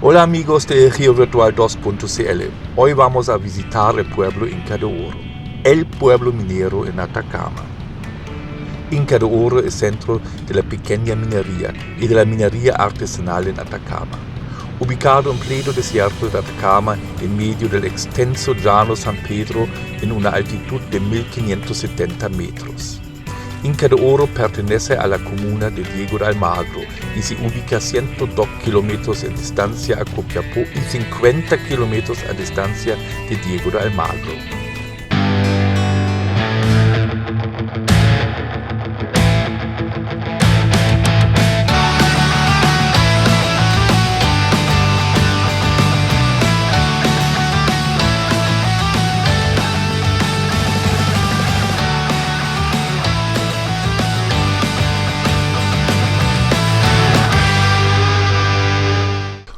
Hola amigos de GeoVirtual2.cl. Hoy vamos a visitar el pueblo Inca de Oro, el pueblo minero en Atacama. Inca de Oro es centro de la pequeña minería y de la minería artesanal en Atacama. Ubicado en pleno desierto de Atacama, en medio del extenso llano San Pedro, en una altitud de 1570 metros. Inca de Oro pertenece a la comuna de Diego de Almagro y se ubica 102 kilómetros en distancia a Copiapó y 50 kilómetros a distancia de Diego de Almagro.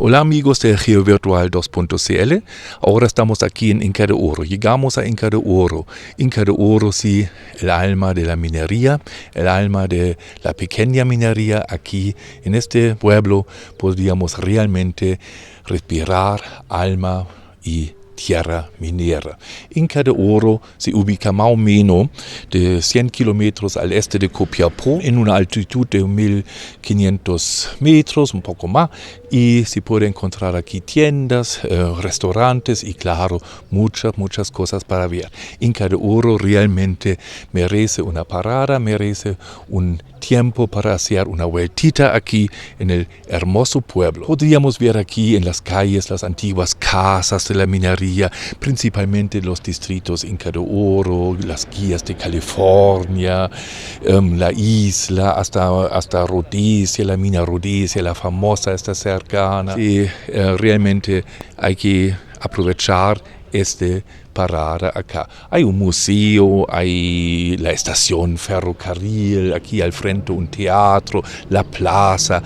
Hola amigos de GeoVirtual2.cl, ahora estamos aquí en Inca de Oro. Llegamos a Inca de Oro. Inca de Oro, sí, el alma de la minería, el alma de la pequeña minería. Aquí en este pueblo podríamos realmente respirar alma y tierra minera. Inca de Oro se ubica más o menos de 100 kilómetros al este de Copiapó, en una altitud de 1500 metros, un poco más, y se puede encontrar aquí tiendas, restaurantes y claro, muchas cosas para ver. Inca de Oro realmente merece una parada, merece un tiempo para hacer una vueltita aquí en el hermoso pueblo. Podríamos ver aquí en las calles las antiguas casas de la minería, principalmente los distritos Inca de Oro, las guías de California, la isla, hasta Rhodesia, la mina Rhodesia, la famosa, está cercana. Sí, realmente hay que aprovechar esta parada acá. Hay un museo, hay la estación ferrocarril, aquí al frente un teatro, la plaza,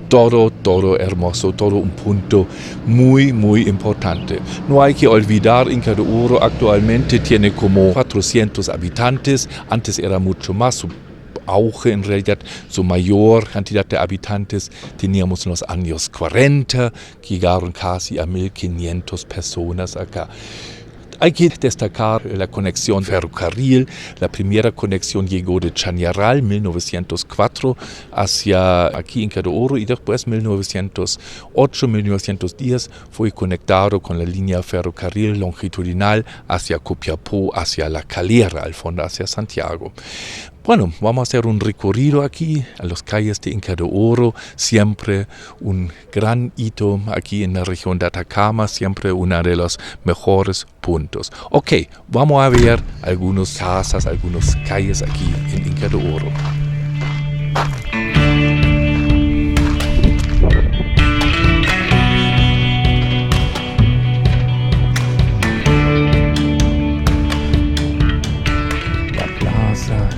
todo hermoso, todo un punto muy importante. No hay que olvidar, Inca de Oro actualmente tiene como 400 habitantes, antes era mucho más. Su auge, en realidad su mayor cantidad de habitantes teníamos en los años 40, que llegaron casi a 1500 personas acá. Hay que destacar la conexión ferrocarril. La primera conexión llegó de Chañaral, 1904, hacia aquí Inca de Oro, y después 1908, 1910 fue conectado con la línea ferrocarril longitudinal hacia Copiapó, hacia La Calera, al fondo hacia Santiago. Bueno, vamos a hacer un recorrido aquí a las calles de Inca de Oro, siempre un gran hito aquí en la región de Atacama, siempre uno de los mejores puntos. Ok, vamos a ver algunas casas, algunas calles aquí en Inca de Oro. La plaza.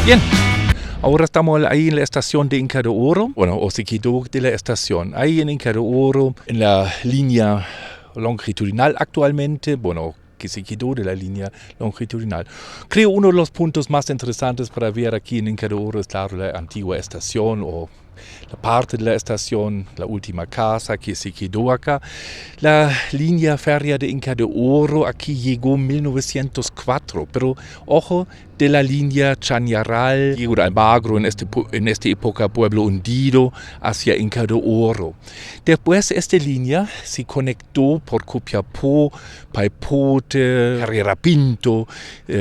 Bien. Ahora estamos ahí en la estación de Inca de Oro, bueno, o se quedó de la estación. Ahí en Inca de Oro, en la línea longitudinal actualmente, bueno, que se quedó de la línea longitudinal. Creo uno de los puntos más interesantes para ver aquí en Inca de Oro es, claro, la antigua estación o la parte de la estación, la última casa que se quedó acá. La línea férrea de Inca de Oro aquí llegó en 1904, pero ojo, de la línea Chañaral, Diego de Almagro, en esta época Pueblo Hundido, hacia Inca de Oro. Después esta línea se conectó por Copiapó, Paipote, Carrera Pinto,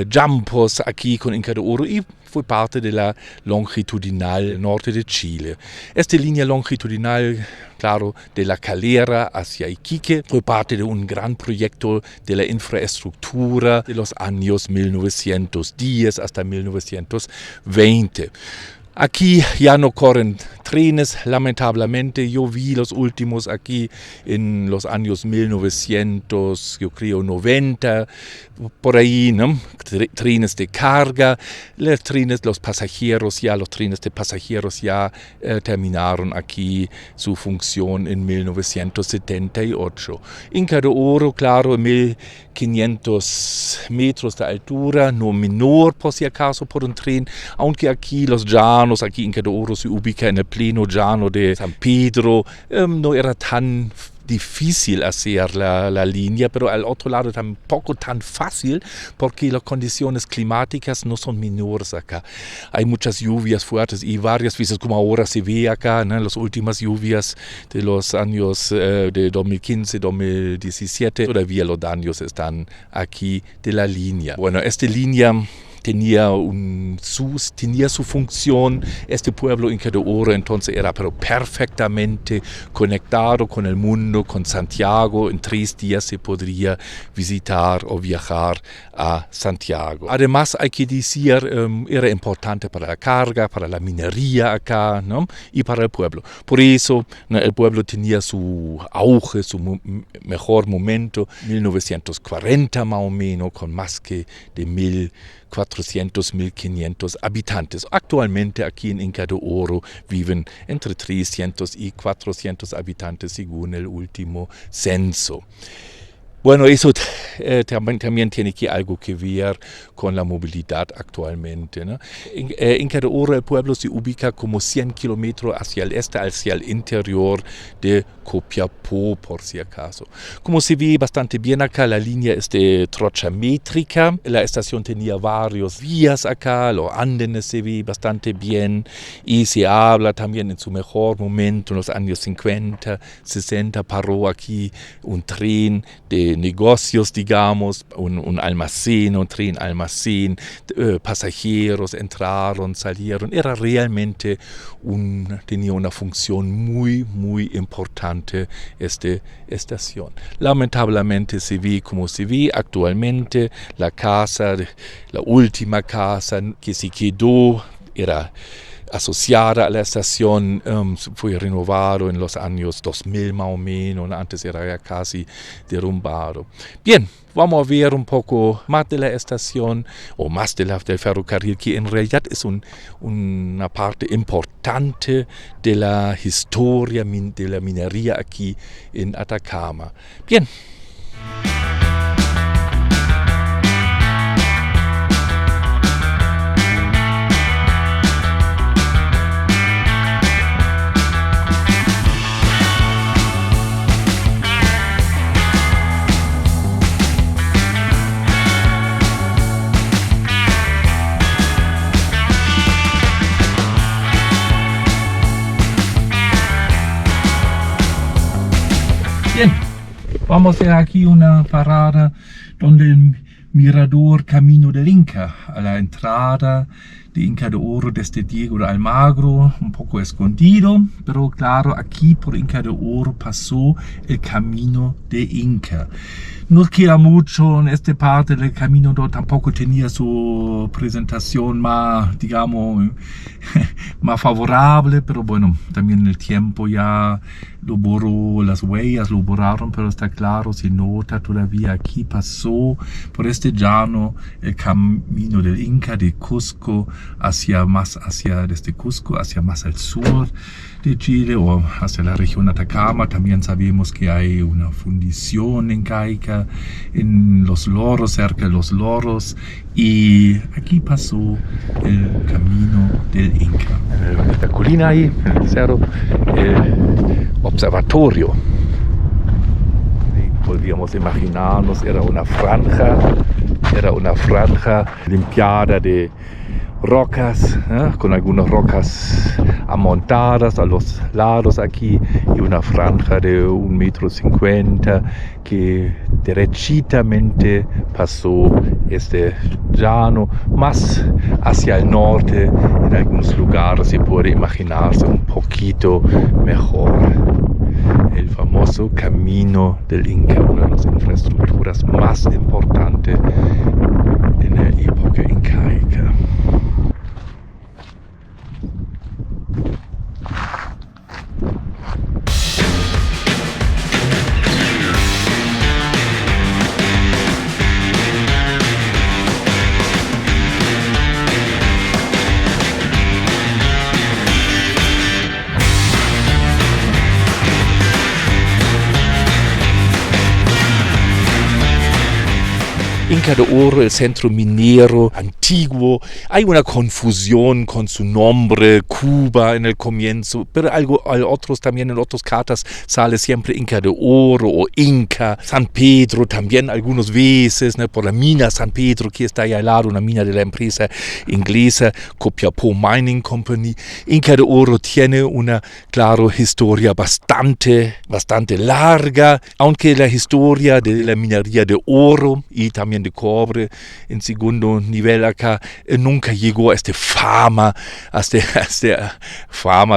Jampos aquí con Inca de Oro y fue parte de la longitudinal norte de Chile. Esta línea longitudinal, claro, de la Calera hacia Iquique, fue parte de un gran proyecto de la infraestructura de los años 1910 hasta 1920. Aquí ya no corren trenes, lamentablemente. Yo vi los últimos aquí en los años 1900, yo creo 90, por ahí, ¿no? Trenes de carga, los trenes de pasajeros ya terminaron aquí su función en 1978. Inca de Oro, claro, 1500 metros de altura, no menor por si acaso por un tren, aunque aquí los llanos, aquí Inca de Oro se ubica en el pleno llano de San Pedro, no era tan difícil hacer la línea, pero al otro lado tampoco tan fácil porque las condiciones climáticas no son menores acá. Hay muchas lluvias fuertes y varias veces, como ahora se ve acá, ¿no? Las últimas lluvias de los años de 2015, 2017, todavía los daños están aquí de la línea. Bueno, esta línea tenía su función, este pueblo Inca de Oro entonces era pero perfectamente conectado con el mundo, con Santiago. En 3 días se podría visitar o viajar a Santiago. Además hay que decir, era importante para la carga, para la minería acá, ¿no? Y para el pueblo. Por eso, ¿no? El pueblo tenía su auge, su mejor momento, 1940 más o menos, con más que de 1400, 1500 habitantes. Actualmente aquí en Inca de Oro viven entre 300 y 400 habitantes según el último censo. Bueno, eso también tiene algo que ver con la movilidad actualmente, ¿no? Inca de Oro, el pueblo se ubica como 100 kilómetros hacia el este, hacia el interior de Copiapó, por si acaso. Como se ve bastante bien acá, la línea es de trocha métrica. La estación tenía varios vías acá, los andenes se ve bastante bien y se habla también en su mejor momento, en los años 50, 60, paró aquí un tren de negocios, digamos, un almacén, un tren almacén, pasajeros entraron, salieron, era realmente tenía una función muy, muy importante esta estación. Lamentablemente se ve como se ve actualmente, la última casa que se quedó era asociada a la estación, fue renovado en los años 2000 más o menos, antes era ya casi derrumbado. Bien, vamos a ver un poco más de la estación o más del ferrocarril, que en realidad es una parte importante de la historia de la minería aquí en Atacama. Bien. Bien, vamos a hacer aquí una parada donde el mirador Camino del Inca, a la entrada de Inca de Oro desde Diego de Almagro, un poco escondido, pero claro, aquí por Inca de Oro pasó el Camino de Inca. No queda mucho en esta parte del camino, no, tampoco tenía su presentación más, digamos, más favorable, pero bueno, también el tiempo ya lo borró, las huellas lo borraron, pero está claro, se nota todavía aquí pasó por este llano el Camino del Inca de Cusco más hacia desde Cusco, hacia más al sur de Chile o hacia la región Atacama. También sabemos que hay una fundición incaica en Los Loros, cerca de Los Loros, y aquí pasó el camino del Inca. En la colina ahí, en el cerro, el observatorio. Podríamos imaginarnos, era una franja limpiada de rocas, con algunas rocas amontadas a los lados aquí, y una franja de 1,50 m que derechitamente pasó este llano más hacia el norte. En algunos lugares se puede imaginarse un poquito mejor. El famoso Camino del Inca, una de las infraestructuras más importantes en la época incaica. Inca de Oro, el centro minero antiguo. Hay una confusión con su nombre, Cuba en el comienzo, pero otros también en otras cartas sale siempre Inca de Oro o Inca. San Pedro también algunas veces, ¿no? Por la mina San Pedro, que está ahí al lado, una mina de la empresa inglesa Copiapó Mining Company. Inca de Oro tiene una, claro, historia bastante larga, aunque la historia de la minería de oro y también de cobre en segundo nivel acá nunca llegó a esta fama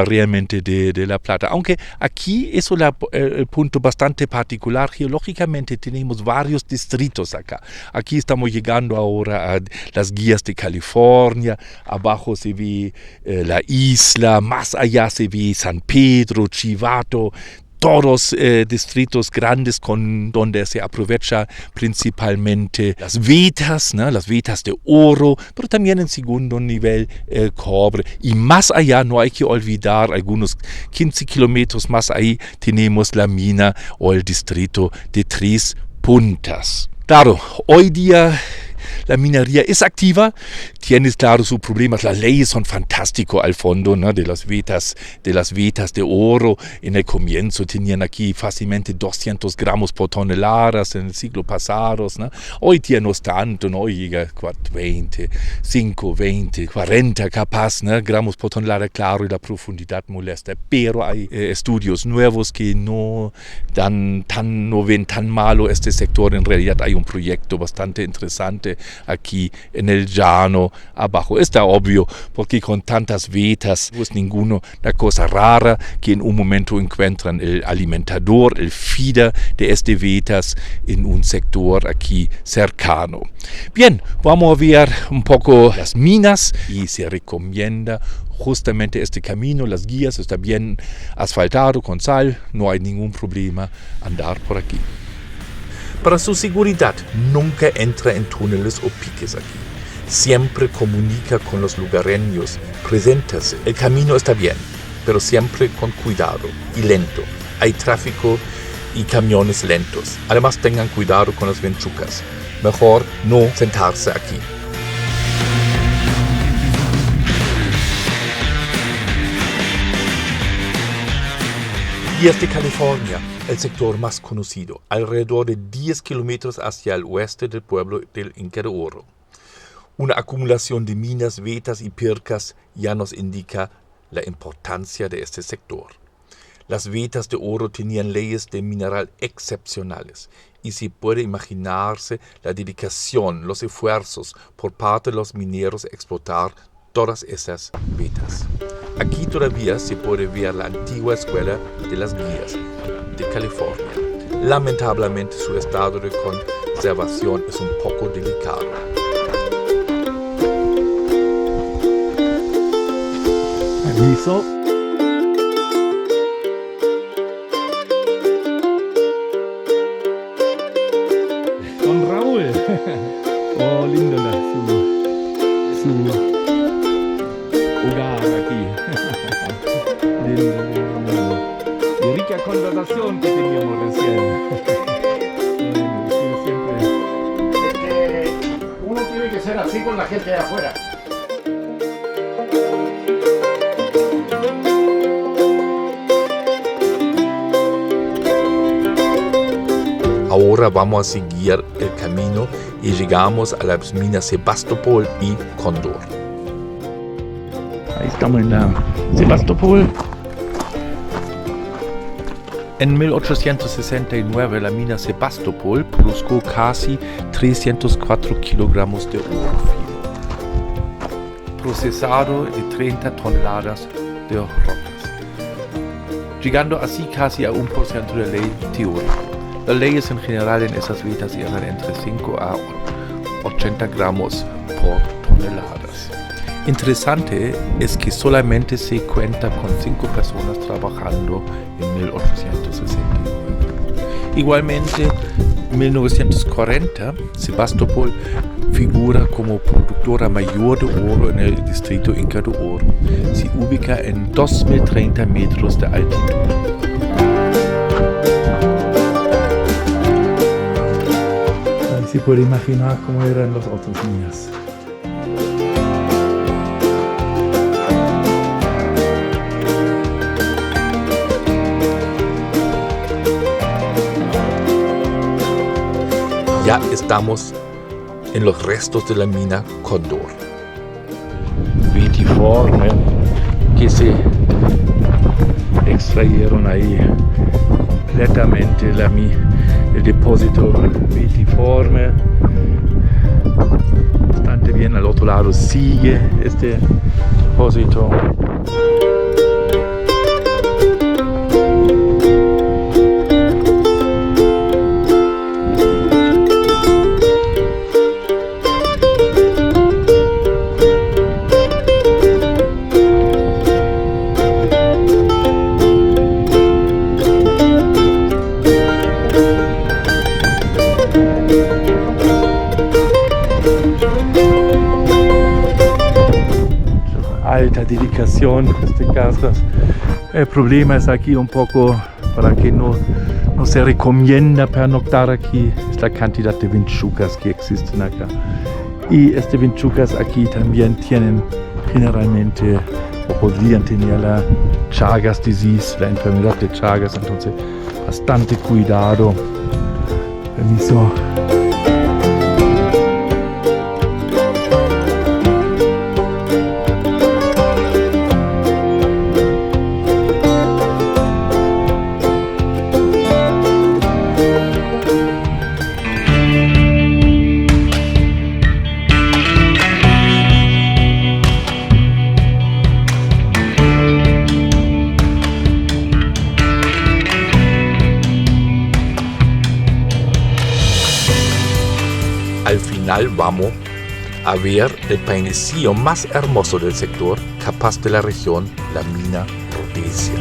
realmente de la plata. Aunque aquí es el punto bastante particular. Geológicamente tenemos varios distritos acá. Aquí estamos llegando ahora a las guías de California. Abajo se ve la isla, más allá se ve San Pedro, Chivato. Todos distritos grandes donde se aprovecha principalmente las vetas, ¿no? Las vetas de oro, pero también en segundo nivel cobre. Y más allá, no hay que olvidar, algunos 15 kilómetros más ahí tenemos la mina o el distrito de Tres Puntas. Claro, hoy día la minería es activa, tiene claro sus problemas, las leyes son fantásticas al fondo, ¿no? de las vetas de oro. En el comienzo tenían aquí fácilmente 200 gramos por toneladas en el siglo pasado, ¿no? Hoy día no es tanto, ¿no? Llega a 20, 40 capaz, ¿no? gramos por tonelada, claro, y la profundidad molesta, pero hay estudios nuevos que no ven tan malo este sector. En realidad hay un proyecto bastante interesante aquí en el llano abajo. Está obvio, porque con tantas vetas no es ninguna cosa rara que en un momento encuentran el alimentador, el feeder de estas vetas en un sector aquí cercano. Bien, vamos a ver un poco las minas y se recomienda justamente este camino. Las guías está bien asfaltado con sal, no hay ningún problema andar por aquí. Para su seguridad, nunca entra en túneles o piques aquí. Siempre comunica con los lugareños, preséntase. El camino está bien, pero siempre con cuidado y lento. Hay tráfico y camiones lentos. Además, tengan cuidado con las vinchucas. Mejor no sentarse aquí. Y es de California, el sector más conocido, alrededor de 10 kilómetros hacia el oeste del pueblo del Inca de Oro. Una acumulación de minas, vetas y pircas ya nos indica la importancia de este sector. Las vetas de oro tenían leyes de mineral excepcionales y se puede imaginarse la dedicación, los esfuerzos por parte de los mineros a explotar todas esas vetas. Aquí todavía se puede ver la antigua escuela de las guías de California. Lamentablemente su estado de conservación es un poco delicado. Permiso. Con Raúl. Oh, lindo su la conversación que teníamos recién. Bueno, siempre. Es que uno tiene que ser así con la gente de afuera. Ahora vamos a seguir el camino y llegamos a las minas Sebastopol y Condor. Ahí estamos en la Sebastopol. En 1869 la mina Sebastopol produjo casi 304 kilogramos de oro fino, procesado de 30 toneladas de rocas, llegando así casi a 1% de ley teórica. Las leyes en general en esas vetas eran entre 5 a 80 gramos por toneladas. Interesante es que solamente se cuenta con 5 personas trabajando en 1869. Igualmente, en 1940, Sebastopol figura como productora mayor de oro en el distrito Inca de Oro. Se ubica en 2030 metros de altitud. Se puede imaginar cómo eran los otros minas. Ya estamos en los restos de la mina Condor. Vitiforme que se extrayeron ahí completamente el depósito vitiforme. Bastante bien, al otro lado sigue este depósito. Alta dedicación este caso. El problema es aquí un poco para que no se recomienda pernoctar aquí, es la cantidad de vinchucas que existen acá. Y este vinchucas aquí también tienen generalmente o podrían tener la Chagas disease, la enfermedad de Chagas, entonces bastante cuidado. Permiso. Al final vamos a ver el painecillo más hermoso del sector, capaz de la región, la mina Rhodesia.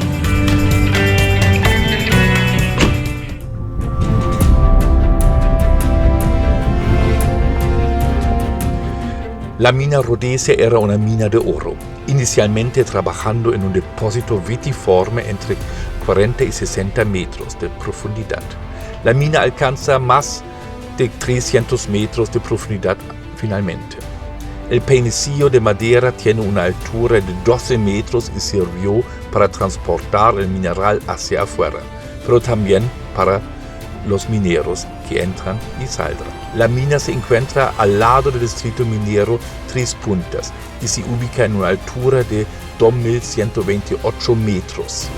La mina Rhodesia era una mina de oro, inicialmente trabajando en un depósito vitiforme entre 40 y 60 metros de profundidad. La mina alcanza más de 300 metros de profundidad finalmente. El peinecillo de madera tiene una altura de 12 metros y sirvió para transportar el mineral hacia afuera, pero también para los mineros que entran y saldrán. La mina se encuentra al lado del distrito minero Tres Puntas y se ubica en una altura de 2.128 metros.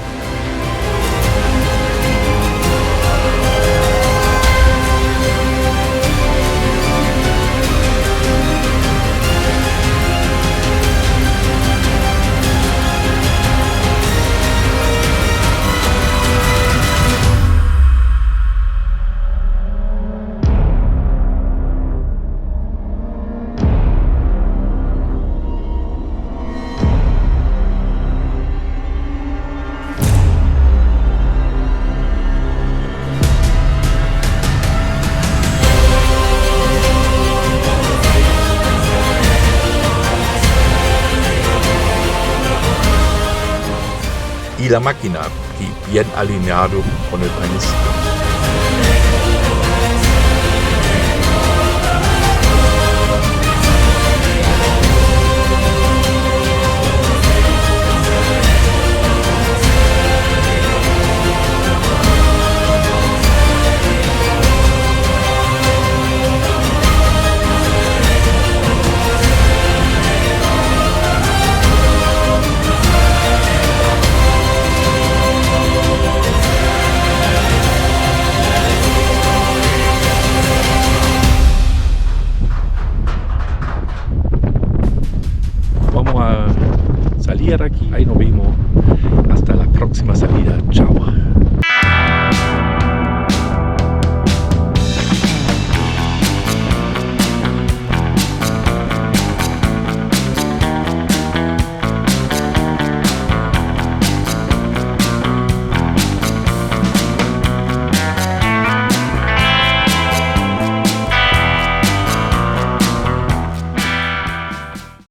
y la máquina aquí bien alineado con el país. Vamos a salir aquí, ahí nos vemos hasta la próxima salida, chao.